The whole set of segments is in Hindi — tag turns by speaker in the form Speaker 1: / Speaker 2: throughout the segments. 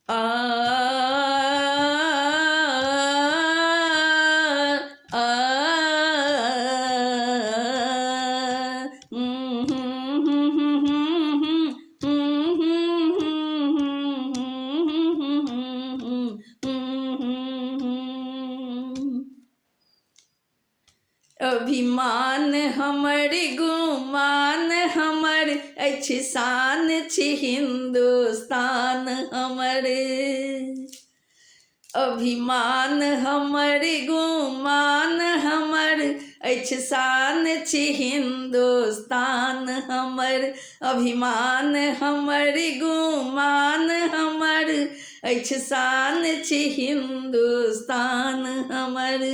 Speaker 1: आ आ अभिमान हमर गुमान हमर अछि शान छी हिंदुस्तान हमर अभिमान हमर गुमान हमर अछि शान छी हिंदुस्तान हमर अभिमान हमर गुमान हमर अछि शान छी हिंदुस्तान हमर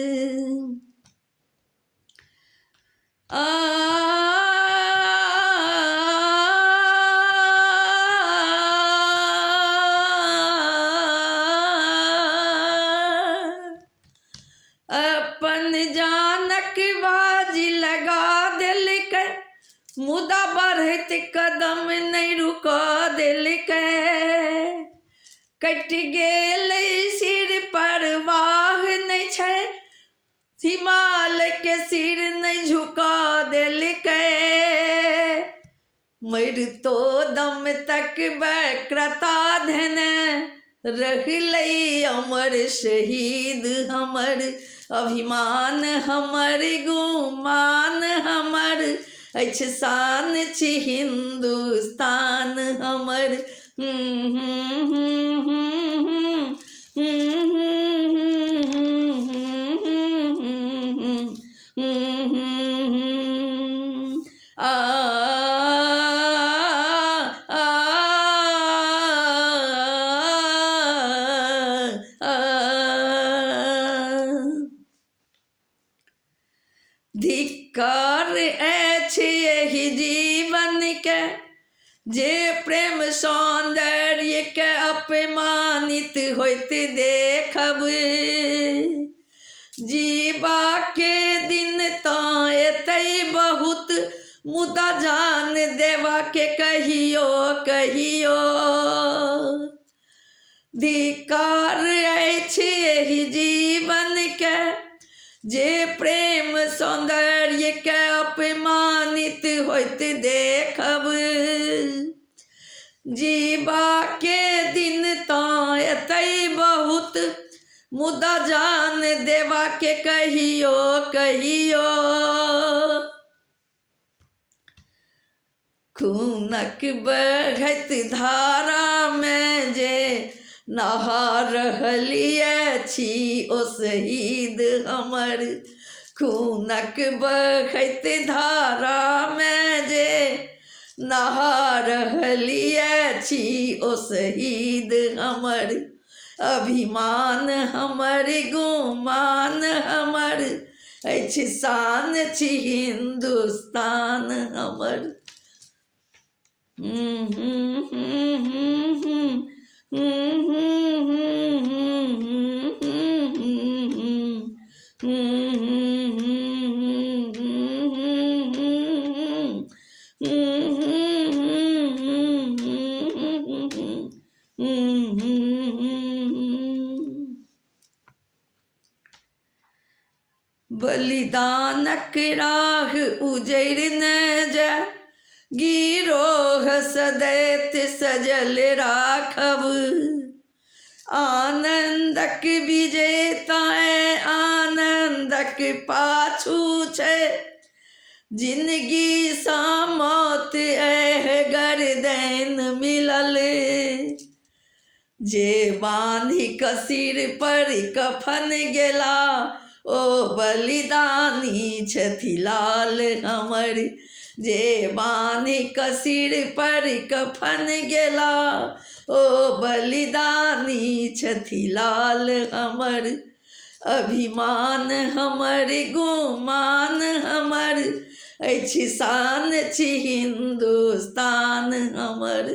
Speaker 1: अपन जानक बाजी लगा देलकै मुदा बढ़ैत कदम नहीं रुका देलकै कटि गेलै सिर परवाह नहीं छै हिमालय के सिर नहीं झुका देलकै मरतो दम तक वक्रता धन रहलै अमर शहीद हमर अभिमान हमर गुमान हमर अछि शान छी हिंदुस्तान हमर धिक्कार अछि एहि जीवन के जे प्रेम सौंदर्य के अपमानित होइत देखब जीवा के दिन तो एतै बहुत मुदा जान देवा के कहियो कहियो धिक्कार अछि एहि जीवन के जे प्रेम सौंदर्य के अपमानित होइत देखब जीवा के दिन तो एतै बहुत मुदा जान देवा के कहियो कहियो खूनक बहत धारा में जे नहा रहलिए छी ओ शहीद हमर खूनक बहत धारा में जे नहा रहलिए छी ओ शहीद हमर अभिमान हमर गुमान हमर अछि शान छी हिंदुस्तान हमर बलिदानक राह उजड़ न जा गिरोह सदैत सजल राखब आनंदक विजेता आनंदक पाछू छै जिंदगी सा मौत गर्दैन मिलल जे बांधी कसीर पर कफन गेला ओ बलिदानी छथि लाल हमर जे बांधी कसीर पर कफन गेला ओ बलिदानी छथि लाल हमर अभिमान हमर गुमान हमर अछि शान छी हिंदुस्तान हमर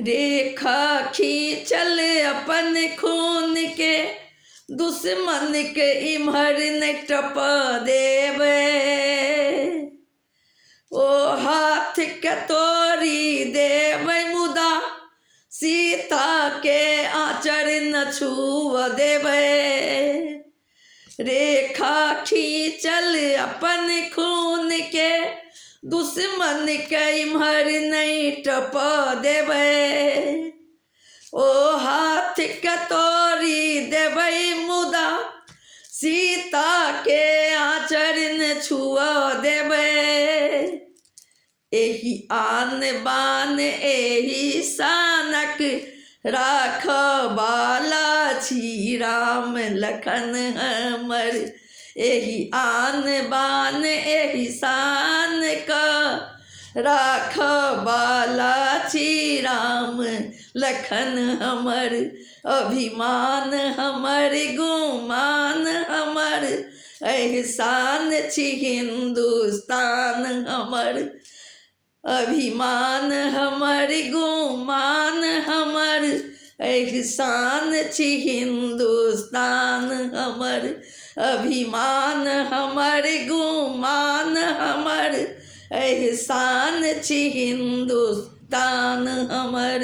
Speaker 1: रेखा खींचल अपन खून के, दुश्मन के इम्हर न टप देवे। ओ हाथ के तोड़ी देवे मुदा, सीता के आचर न छुव देवे। रेखा खींचल अपन खून के, दुश्मन के इम्हर नहीं टप देवे। ओ हाथ के तोड़ी देवे मुदा, सीता के आचर न छुआ देवे। एही आन बान एही शानक, राखबाला छी राम लखन हमर। एही आन बान एही शान का, राखबाला छी राम लखन हमर। अभिमान हमर गुमान हमर, एहसान छी हिंदुस्तान हमर। अभिमान हमर गुमान हमर, एहसान छी हिंदुस्तान हमर। अभिमान हमर गुमान हमर, एहसान छी हिंदुस्तान हमर।